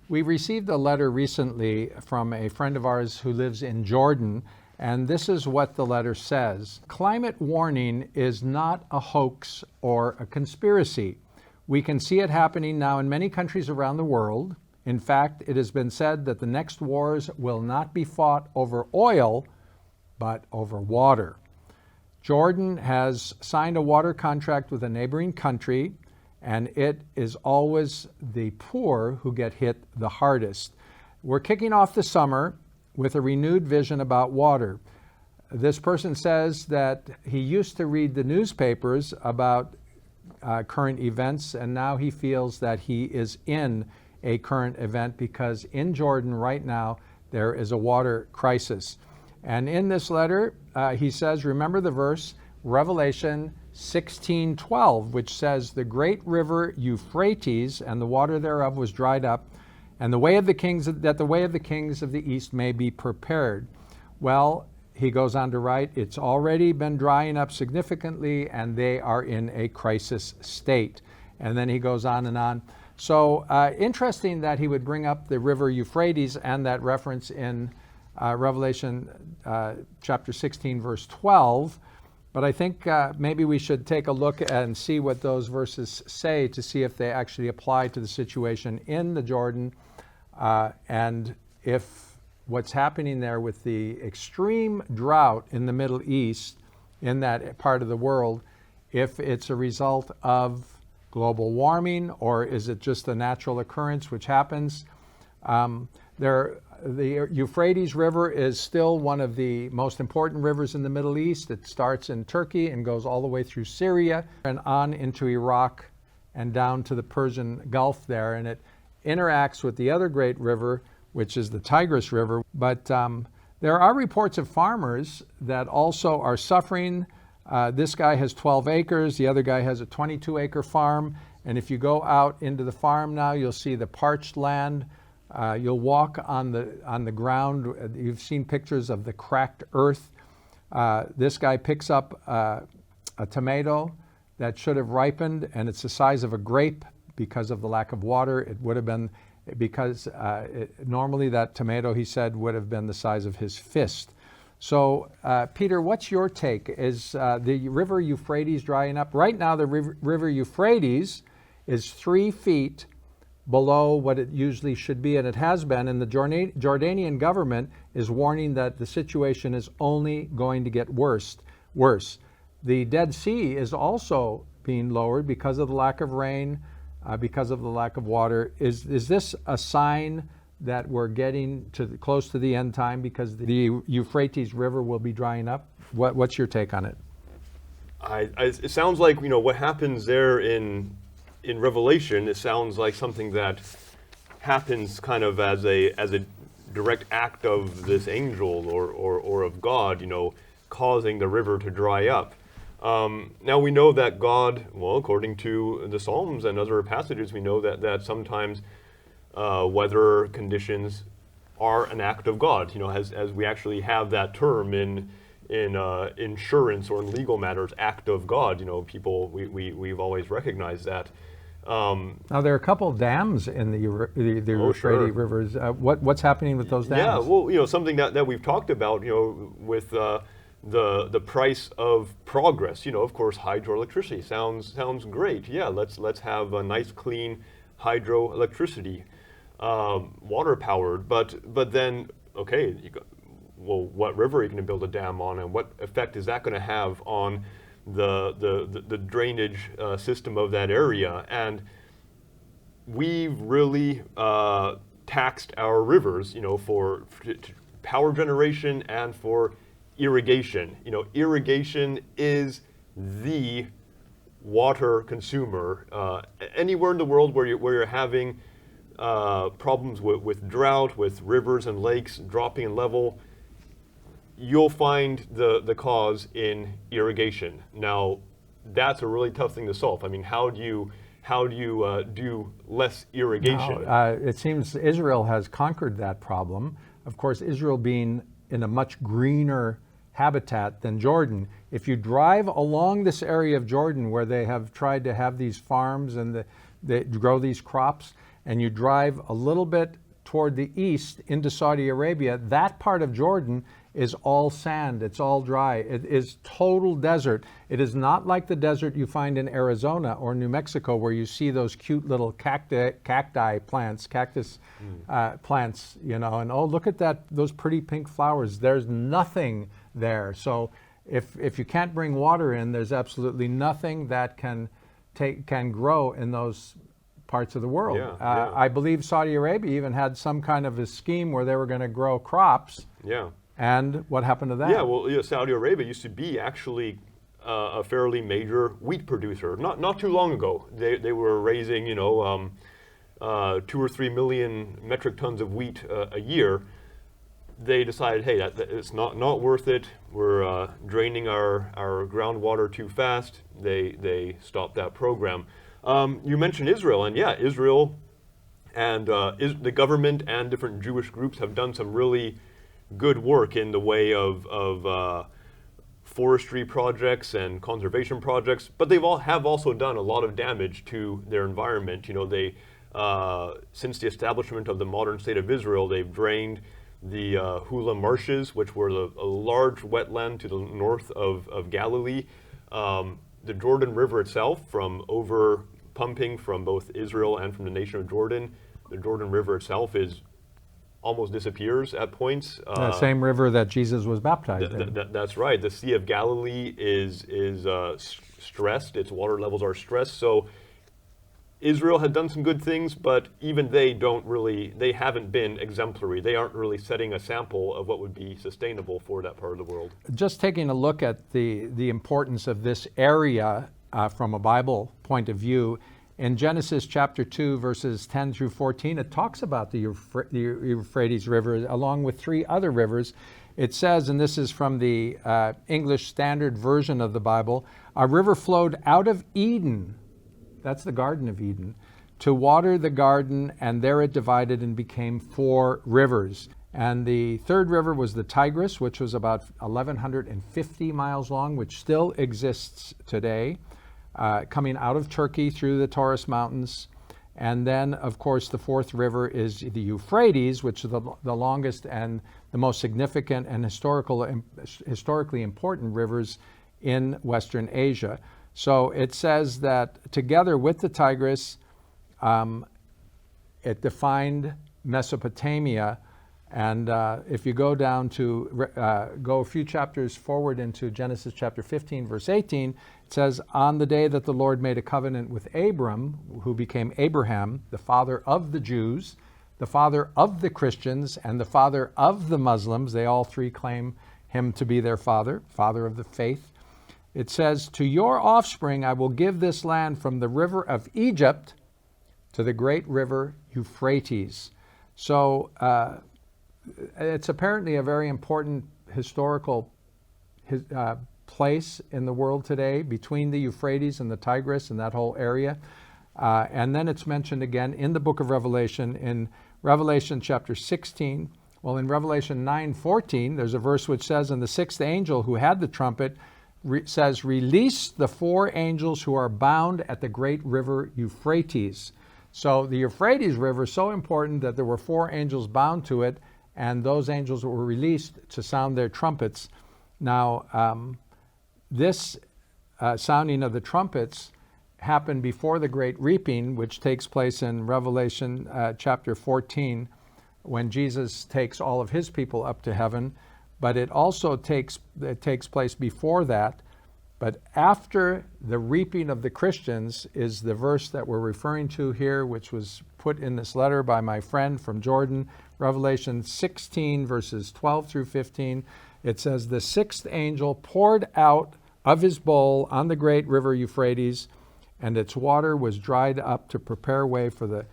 We received a letter recently from a friend of ours who lives in Jordan, and this is what the letter says. Climate warning is not a hoax or a conspiracy. We can see it happening now in many countries around the world. In fact, it has been said that the next wars will not be fought over oil, but over water. Jordan has signed a water contract with a neighboring country, and it is always the poor who get hit the hardest. We're kicking off the summer with a renewed vision about water. This person says that he used to read the newspapers about current events, and now he feels that he is in a current event because in Jordan right now there is a water crisis. And in this letter, he says, remember the verse, Revelation 16:12, which says, the great river Euphrates and the water thereof was dried up, and the way of the kings of the east may be prepared. Well, he goes on to write, it's already been drying up significantly, and they are in a crisis state. And then he goes on and on. So interesting that he would bring up the river Euphrates and that reference in Revelation chapter 16, verse 12. But I think maybe we should take a look and see what those verses say to see if they actually apply to the situation in the Jordan, and if what's happening there with the extreme drought in the Middle East, in that part of the world, if it's a result of global warming or is it just a natural occurrence which happens. The Euphrates River is still one of the most important rivers in the Middle East. It starts in Turkey and goes all the way through Syria and on into Iraq and down to the Persian Gulf there. And it interacts with the other great river, which is the Tigris River. But there are reports of farmers that also are suffering. This guy has 12 acres. The other guy has a 22-acre farm. And if you go out into the farm now, you'll see the parched land. You'll walk on the ground. You've seen pictures of the cracked earth. This guy picks up a tomato that should have ripened, and it's the size of a grape because of the lack of water. It would have been, because normally that tomato, he said, would have been the size of his fist. So, Peter, what's your take? Is the river Euphrates drying up? Right now, the river Euphrates is 3 feet below what it usually should be, and it has been, and the Jordanian government is warning that the situation is only going to get worse. The Dead Sea is also being lowered because of the lack of rain, because of the lack of water. Is this a sign that we're getting close to the end time because the Euphrates River will be drying up? What's your take on it? It sounds like, what happens there in Revelation, it sounds like something that happens kind of as a direct act of this angel or of God, causing the river to dry up. Now we know that God, according to the Psalms and other passages, we know that sometimes weather conditions are an act of God. As we actually have that term in insurance or in legal matters, act of God. We've always recognized that. Now there are a couple of dams in the Euphrates rivers. What's happening with those dams? Yeah, well, something that we've talked about, with the price of progress. Of course, hydroelectricity sounds great. Yeah, let's have a nice, clean hydroelectricity, water powered. But then, okay, what river are you going to build a dam on, and what effect is that going to have on the drainage system of that area? And we've really taxed our rivers, for power generation and for irrigation. Irrigation is the water consumer anywhere in the world where you're having problems with drought, with rivers and lakes dropping in level. You'll find the cause in irrigation. Now, that's a really tough thing to solve. I mean, how do you do less irrigation? It seems Israel has conquered that problem. Of course, Israel being in a much greener habitat than Jordan. If you drive along this area of Jordan where they have tried to have these farms and they grow these crops, and you drive a little bit toward the east into Saudi Arabia, that part of Jordan is all sand. It's all dry. It is total desert. It is not like the desert you find in Arizona or New Mexico, where you see those cute little cacti plants, cactus plants, you know, and oh, look at that, those pretty pink flowers. There's nothing there. So if you can't bring water in, there's absolutely nothing that can grow in those parts of the world. I believe Saudi Arabia even had some kind of a scheme where they were going to grow crops. Yeah. And what happened to that? Yeah, well, Saudi Arabia used to be actually a fairly major wheat producer. Not too long ago, they were raising 2 or 3 million metric tons of wheat a year. They decided, hey, it's not worth it. We're draining our groundwater too fast. They stopped that program. You mentioned Israel, and yeah, Israel and the government and different Jewish groups have done some really good work in the way of forestry projects and conservation projects, but they have also done a lot of damage to their environment. You know, they since the establishment of the modern state of Israel, they've drained the Hula marshes, which were a large wetland to the north of Galilee. The Jordan River itself, from over pumping from both Israel and from the nation of Jordan, the Jordan River itself almost disappears at points. The same river that Jesus was baptized in. That's right. The Sea of Galilee is stressed. Its water levels are stressed. So Israel had done some good things, but even they haven't been exemplary. They aren't really setting a sample of what would be sustainable for that part of the world. Just taking a look at the importance of this area from a Bible point of view, in Genesis chapter 2, verses 10 through 14, it talks about the Euphrates River along with 3 other rivers. It says, and this is from the English Standard Version of the Bible, a river flowed out of Eden, that's the Garden of Eden, to water the garden, and there it divided and became 4 rivers. And the 3rd river was the Tigris, which was about 1,150 miles long, which still exists today. Coming out of Turkey through the Taurus Mountains. And then, of course, the 4th river is the Euphrates, which is the longest and the most significant and historically important rivers in Western Asia. So it says that together with the Tigris, it defined Mesopotamia. And if you go down to, go a few chapters forward into Genesis chapter 15, verse 18, it says, on the day that the Lord made a covenant with Abram, who became Abraham, the father of the Jews, the father of the Christians, and the father of the Muslims, they all 3 claim him to be their father of the faith. It says, to your offspring I will give this land from the river of Egypt to the great river Euphrates. So it's apparently a very important historical place in the world today between the Euphrates and the Tigris and that whole area. And then it's mentioned again in the book of Revelation, in Revelation chapter 16. Well, in Revelation 9:14, there's a verse which says, and the 6th angel who had the trumpet says, release the 4 angels who are bound at the great river Euphrates. So the Euphrates River is so important that there were 4 angels bound to it, and those angels were released to sound their trumpets. Now, this sounding of the trumpets happened before the great reaping, which takes place in Revelation chapter 14, when Jesus takes all of his people up to heaven. But it also takes place before that. But after the reaping of the Christians is the verse that we're referring to here, which was put in this letter by my friend from Jordan, Revelation 16, verses 12 through 15. It says, the 6th angel poured out of his bowl on the great river Euphrates, and its water was dried up to prepare way for the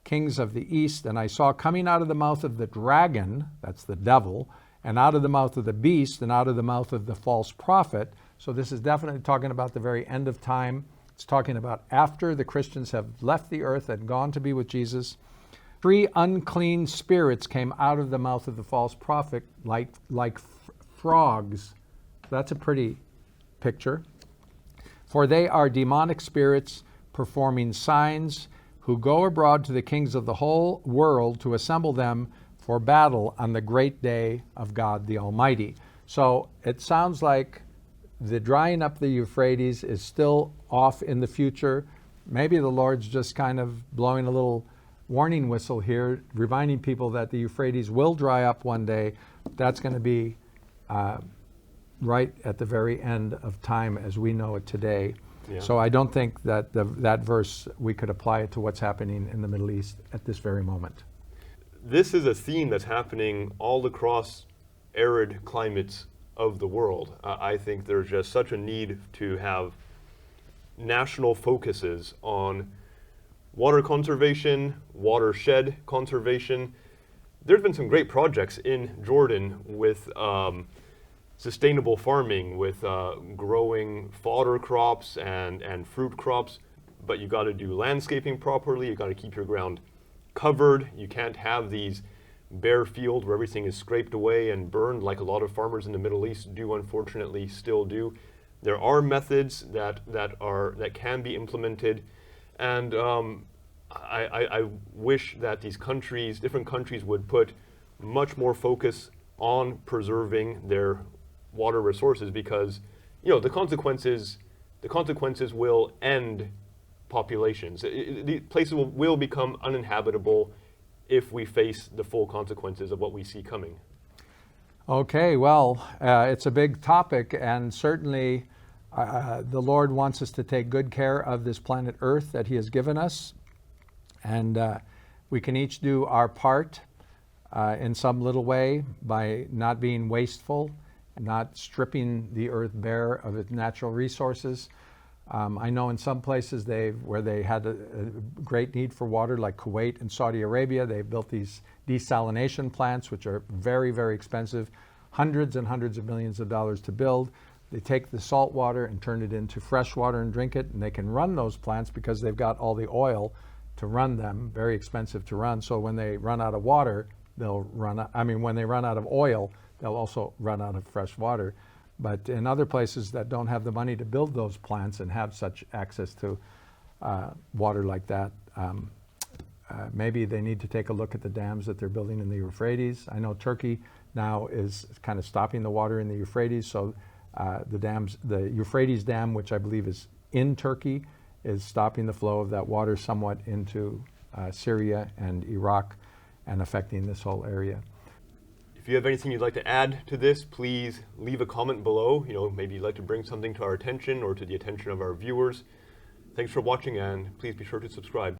kings of the east. And I saw coming out of the mouth of the dragon, that's the devil, and out of the mouth of the beast, and out of the mouth of the false prophet. So this is definitely talking about the very end of time. It's talking about after the Christians have left the earth and gone to be with Jesus. 3 unclean spirits came out of the mouth of the false prophet like frogs. That's a pretty picture. For they are demonic spirits performing signs, who go abroad to the kings of the whole world to assemble them for battle on the great day of God the Almighty. So it sounds like the drying up the Euphrates is still off in the future. Maybe the Lord's just kind of blowing a little warning whistle here, reminding people that the Euphrates will dry up one day. That's going to be right at the very end of time as we know it today. Yeah. So I don't think that that verse, we could apply it to what's happening in the Middle East at this very moment. This is a theme that's happening all across arid climates of the world. I think there's just such a need to have national focuses on water conservation, watershed conservation. There's been some great projects in Jordan with sustainable farming, with growing fodder crops and fruit crops, but you got to do landscaping properly. You got to keep your ground covered. You can't have these bare fields where everything is scraped away and burned like a lot of farmers in the Middle East do, unfortunately, still do. There are methods that can be implemented, and I wish that these countries, different countries, would put much more focus on preserving their water resources, because the consequences will end populations. The places will become uninhabitable if we face the full consequences of what we see coming. Okay, well, it's a big topic, and certainly the Lord wants us to take good care of this planet Earth that He has given us, and we can each do our part in some little way by not being wasteful, not stripping the earth bare of its natural resources. I know in some places where they had a great need for water, like Kuwait and Saudi Arabia, they built these desalination plants, which are very, very expensive, hundreds and hundreds of millions of dollars to build. They take the salt water and turn it into fresh water and drink it, and they can run those plants because they've got all the oil to run them, very expensive to run. So when they run out of water, when they run out of oil, they'll also run out of fresh water. But in other places that don't have the money to build those plants and have such access to water like that, maybe they need to take a look at the dams that they're building in the Euphrates. I know Turkey now is kind of stopping the water in the Euphrates, so the Euphrates Dam, which I believe is in Turkey, is stopping the flow of that water somewhat into Syria and Iraq and affecting this whole area. If you have anything you'd like to add to this, please leave a comment below. Maybe you'd like to bring something to our attention or to the attention of our viewers. Thanks for watching, and please be sure to subscribe.